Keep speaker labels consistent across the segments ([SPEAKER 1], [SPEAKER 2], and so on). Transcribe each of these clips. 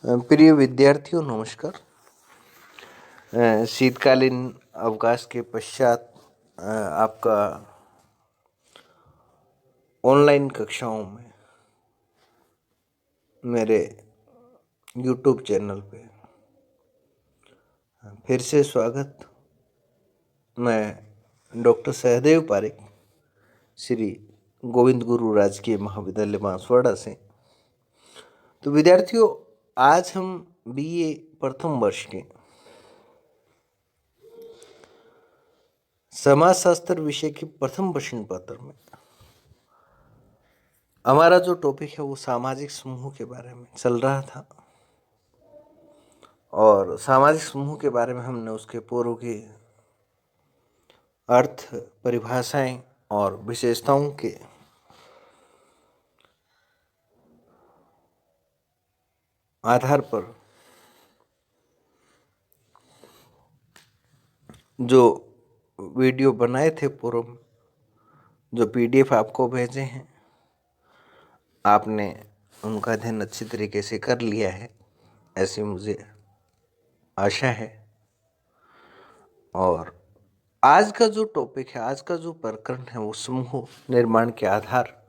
[SPEAKER 1] प्रिय विद्यार्थियों नमस्कार। शीतकालीन अवकाश के पश्चात आपका ऑनलाइन कक्षाओं में मेरे YouTube चैनल पे फिर से स्वागत। मैं डॉक्टर सहदेव पारिक, श्री गोविंद गुरु राजकीय महाविद्यालय बांसवाड़ा से। तो विद्यार्थियों, आज हम BA प्रथम वर्ष के समाजशास्त्र विषय के प्रथम प्रश्न पत्र में हमारा जो टॉपिक है वो सामाजिक समूह के बारे में चल रहा था, और सामाजिक समूह के बारे में हमने उसके पूर्व के अर्थ, परिभाषाएं और विशेषताओं के आधार पर जो वीडियो बनाए थे पूर्व, जो PDF आपको भेजे हैं, आपने उनका अध्ययन अच्छी तरीके से कर लिया है, ऐसी मुझे आशा है। और आज का जो टॉपिक है, आज का जो प्रकरण है, वो समूह निर्माण के आधार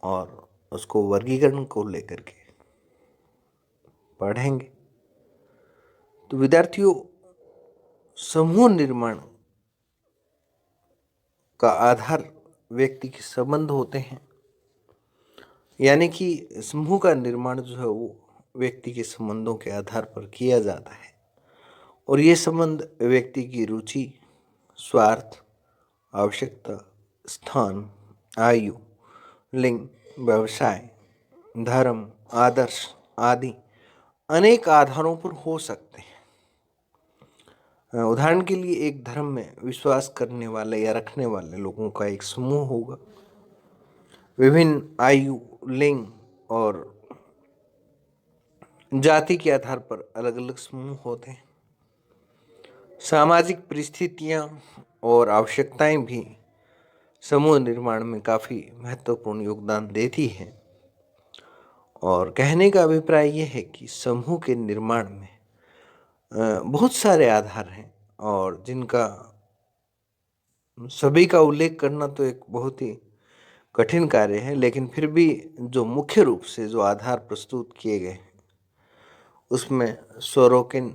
[SPEAKER 1] और उसको वर्गीकरण को लेकर के पढ़ेंगे। तो विद्यार्थियों, समूह निर्माण का आधार व्यक्ति के संबंध होते हैं, यानी कि समूह का निर्माण जो है वो व्यक्ति के संबंधों के आधार पर किया जाता है, और ये संबंध व्यक्ति की रुचि, स्वार्थ, आवश्यकता, स्थान, आयु, लिंग, व्यवसाय, धर्म, आदर्श आदि अनेक आधारों पर हो सकते हैं। उदाहरण के लिए, एक धर्म में विश्वास करने वाले या रखने वाले लोगों का एक समूह होगा। विभिन्न आयु, लिंग और जाति के आधार पर अलग अलग समूह होते हैं। सामाजिक परिस्थितियां और आवश्यकताएं भी समूह निर्माण में काफ़ी महत्वपूर्ण योगदान देती हैं। और कहने का अभिप्राय यह है कि समूह के निर्माण में बहुत सारे आधार हैं, और जिनका सभी का उल्लेख करना तो एक बहुत ही कठिन कार्य है, लेकिन फिर भी जो मुख्य रूप से जो आधार प्रस्तुत किए गए हैं, उसमें सोरोकिन,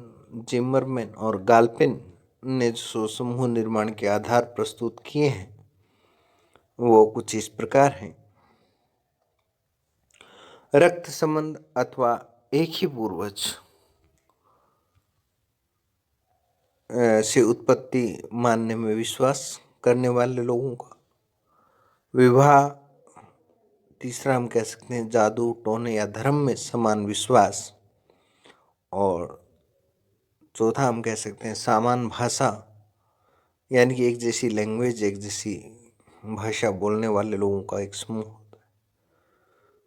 [SPEAKER 1] जिमरमैन और गाल्पिन ने जो समूह निर्माण के आधार प्रस्तुत किए हैं वो कुछ इस प्रकार हैं। रक्त संबंध अथवा एक ही पूर्वज से उत्पत्ति मानने में विश्वास करने वाले लोगों का। विवाह, तीसरा हम कह सकते हैं जादू, टोने या धर्म में समान विश्वास, और चौथा हम कह सकते हैं समान भाषा, यानी कि एक जैसी लैंग्वेज, एक जैसी भाषा बोलने वाले लोगों का एक समूह होता है।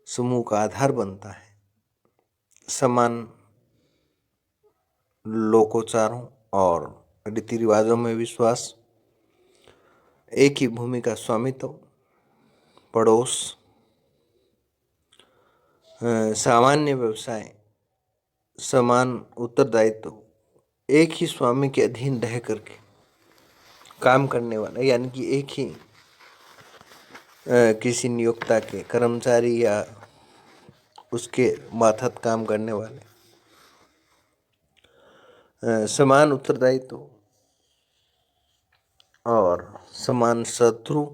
[SPEAKER 1] समूह का आधार बनता है समान लोकोचारों और रीति रिवाजों में विश्वास, एक ही भूमि का स्वामित्व, पड़ोस, सामान्य व्यवसाय, समान उत्तरदायित्व, एक ही स्वामी के अधीन रह करके काम करने वाला, यानी कि एक ही किसी नियोक्ता के कर्मचारी या उसके मातहत काम करने वाले, समान उत्तरदायित्व और समान शत्रु,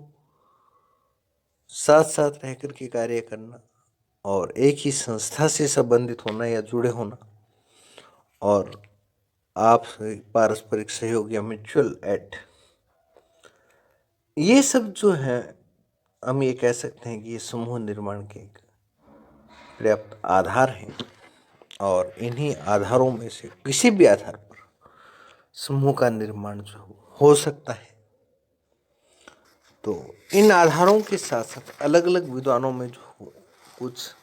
[SPEAKER 1] साथ साथ रह कर के कार्य करना, और एक ही संस्था से संबंधित होना या जुड़े होना, और आपसी पारस्परिक सहयोग या म्यूचुअल एड। ये सब जो है, हम ये कह सकते हैं कि ये समूह निर्माण के एक पर्याप्त आधार हैं, और इन्हीं आधारों में से किसी भी आधार पर समूह का निर्माण जो हो सकता है। तो इन आधारों के साथ साथ अलग अलग विद्वानों में जो कुछ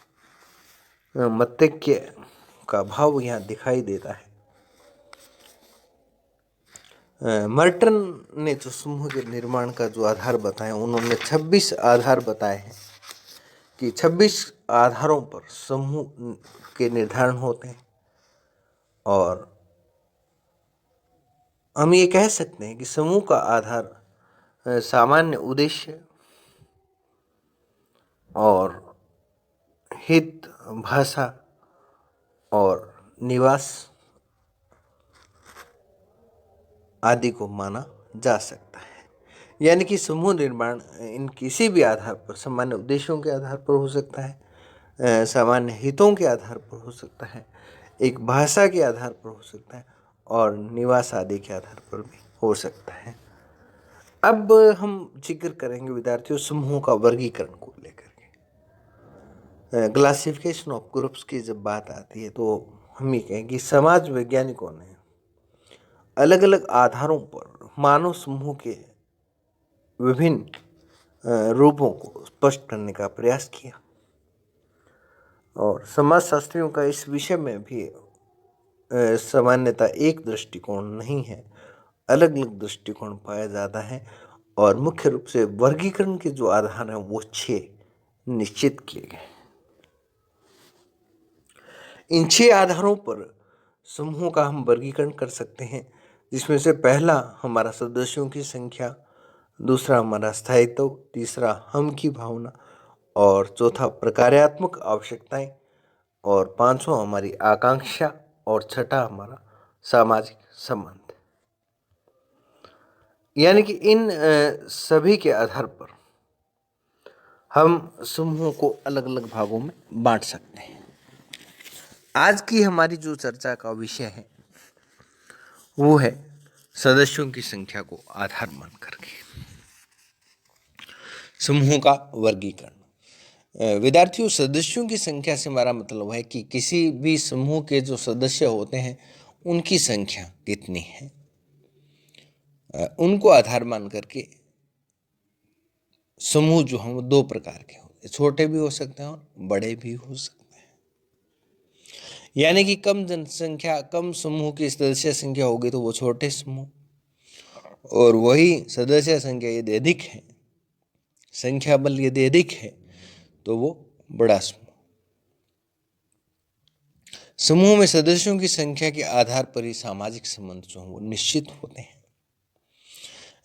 [SPEAKER 1] मतैक्य का भाव यहाँ दिखाई देता है। मर्टन ने जो समूह के निर्माण का जो आधार बताया, उन्होंने 26 आधार बताए हैं कि 26 आधारों पर समूह के निर्धारण होते हैं। और हम ये कह सकते हैं कि समूह का आधार सामान्य उद्देश्य और हित, भाषा और निवास आदि को माना जा सकता है। यानी कि समूह निर्माण इन किसी भी आधार पर, सामान्य उद्देश्यों के आधार पर हो सकता है, सामान्य हितों के आधार पर हो सकता है, एक भाषा के आधार पर हो सकता है और निवास आदि के आधार पर भी हो सकता है। अब हम जिक्र करेंगे विद्यार्थियों समूहों का वर्गीकरण को लेकर के। क्लासिफिकेशन ऑफ ग्रुप्स की जब बात आती है तो हम ये कहें कि समाज वैज्ञानिकों ने अलग अलग आधारों पर मानव समूह के विभिन्न रूपों को स्पष्ट करने का प्रयास किया और समाजशास्त्रियों का इस विषय में भी सामान्यतः एक दृष्टिकोण नहीं है, अलग अलग दृष्टिकोण पाया जाता है और मुख्य रूप से वर्गीकरण के जो आधार हैं वो 6 निश्चित किए गए। इन 6 आधारों पर समूहों का हम वर्गीकरण कर सकते हैं, जिसमें से पहला हमारा सदस्यों की संख्या, दूसरा हमारा स्थायित्व, तीसरा हम की भावना और चौथा प्रकार्यात्मक आवश्यकताएं और पांचवा हमारी आकांक्षा और छठा हमारा सामाजिक संबंध। यानी कि इन सभी के आधार पर हम समूहों को अलग अलग भागों में बांट सकते हैं। आज की हमारी जो चर्चा का विषय है वो है सदस्यों की संख्या को आधार मान करके समूहों का वर्गीकरण। विद्यार्थियों, सदस्यों की संख्या से हमारा मतलब है कि किसी भी समूह के जो सदस्य होते हैं उनकी संख्या कितनी है, उनको आधार मान करके समूह जो हैं वो 2 प्रकार के होते हैं, छोटे भी हो सकते हैं और बड़े भी हो सकते हैं। यानी कि कम जनसंख्या, कम समूह की सदस्य संख्या होगी तो वो छोटे समूह, और वही सदस्य संख्या यदि अधिक है, संख्या बल यदि अधिक है तो वो बड़ा समूह। समूह में सदस्यों की संख्या के आधार पर ही सामाजिक संबंध जो हैं वो निश्चित होते हैं।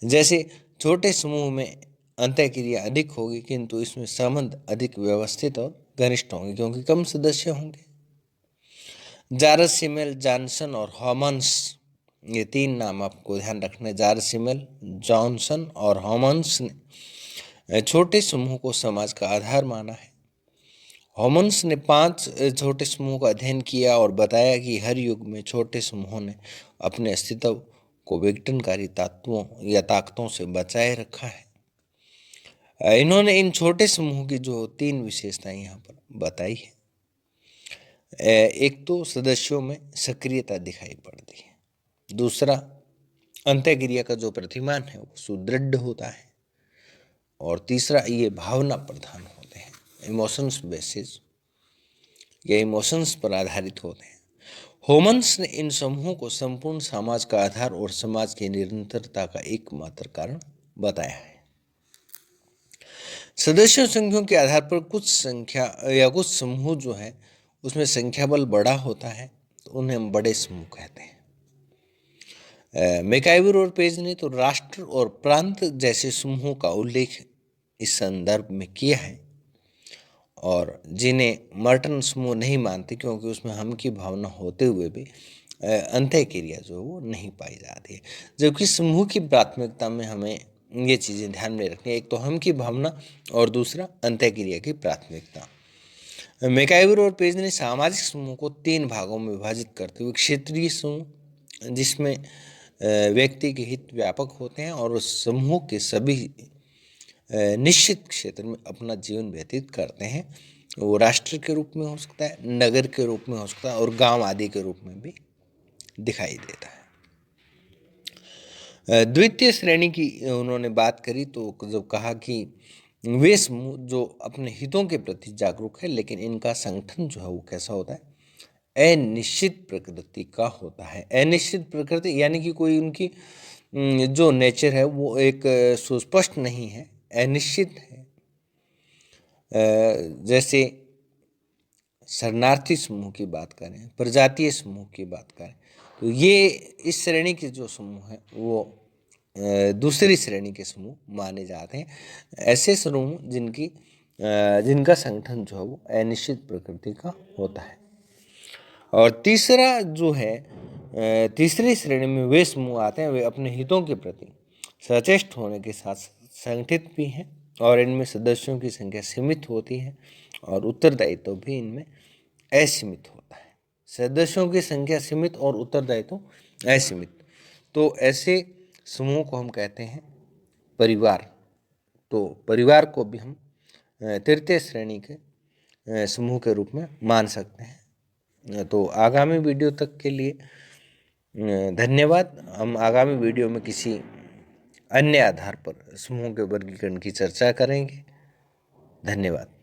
[SPEAKER 1] जैसे छोटे समूह में अंतःक्रिया अधिक होगी किंतु इसमें संबंध अधिक व्यवस्थित और घनिष्ठ होंगे क्योंकि कम सदस्य होंगे। जारसिमेल, जॉनसन और हॉमन्स, ये 3 नाम आपको ध्यान रखना है। जारसिमेल, जॉनसन और हॉमन्स ने छोटे समूह को समाज का आधार माना है। हॉमन्स ने 5 छोटे समूह का अध्ययन किया और बताया कि हर युग में छोटे समूहों ने अपने अस्तित्व को विघटनकारी तत्वों या ताकतों से बचाए रखा है। इन्होंने इन छोटे समूह की जो 3 विशेषताएं यहाँ पर बताई है। एक तो सदस्यों में सक्रियता दिखाई पड़ती है, दूसरा अंतःक्रिया का जो प्रतिमान है वो सुदृढ़ होता है, और तीसरा ये भावना प्रधान होते हैं, इमोशंस बेसिस या इमोशंस पर आधारित होते हैं। होमन्स ने इन समूहों को संपूर्ण समाज का आधार और समाज की निरंतरता का एकमात्र कारण बताया है। सदस्यों संख्याओं के आधार पर कुछ संख्या या कुछ समूह जो है उसमें संख्या बल बड़ा होता है तो उन्हें हम बड़े समूह कहते हैं। मैकाइवर और पेज ने तो राष्ट्र और प्रांत जैसे समूहों का उल्लेख इस संदर्भ में किया है, और जिन्हें मर्टन समूह नहीं मानते क्योंकि उसमें हम की भावना होते हुए भी अंतःक्रिया जो है वो नहीं पाई जाती है। जबकि समूह की प्राथमिकता में हमें ये चीज़ें ध्यान में रखनी है, एक तो हम की भावना और दूसरा अंतःक्रिया की प्राथमिकता। मैकाइवर और पेज ने सामाजिक समूह को 3 भागों में विभाजित करते हुए क्षेत्रीय समूह, जिसमें व्यक्ति के हित व्यापक होते हैं और उस समूह के सभी निश्चित क्षेत्र में अपना जीवन व्यतीत करते हैं, वो राष्ट्र के रूप में हो सकता है, नगर के रूप में हो सकता है और गांव आदि के रूप में भी दिखाई देता है। द्वितीय श्रेणी की उन्होंने बात करी तो जब कहा कि वे समूह जो अपने हितों के प्रति जागरूक है लेकिन इनका संगठन जो है वो कैसा होता है, अनिश्चित प्रकृति का होता है। अनिश्चित प्रकृति यानी कि कोई उनकी जो नेचर है वो एक सुस्पष्ट नहीं है, अनिश्चित है। जैसे शरणार्थी समूह की बात करें, प्रजातीय समूह की बात करें, तो ये इस श्रेणी के जो समूह हैं वो दूसरी श्रेणी के समूह माने जाते हैं। ऐसे समूह जिनका संगठन जो है वो अनिश्चित प्रकृति का होता है। और तीसरा जो है, तीसरी श्रेणी में वे समूह आते हैं वे अपने हितों के प्रति सचेष्ट होने के साथ संगठित भी हैं और इनमें सदस्यों की संख्या सीमित होती है और उत्तरदायित्व भी इनमें असीमित होता है। सदस्यों की संख्या सीमित और उत्तरदायित्व असीमित, तो ऐसे समूह को हम कहते हैं परिवार। तो परिवार को भी हम तृतीय श्रेणी के समूह के रूप में मान सकते हैं। तो आगामी वीडियो तक के लिए धन्यवाद। हम आगामी वीडियो में किसी अन्य आधार पर समूह के वर्गीकरण की चर्चा करेंगे। धन्यवाद।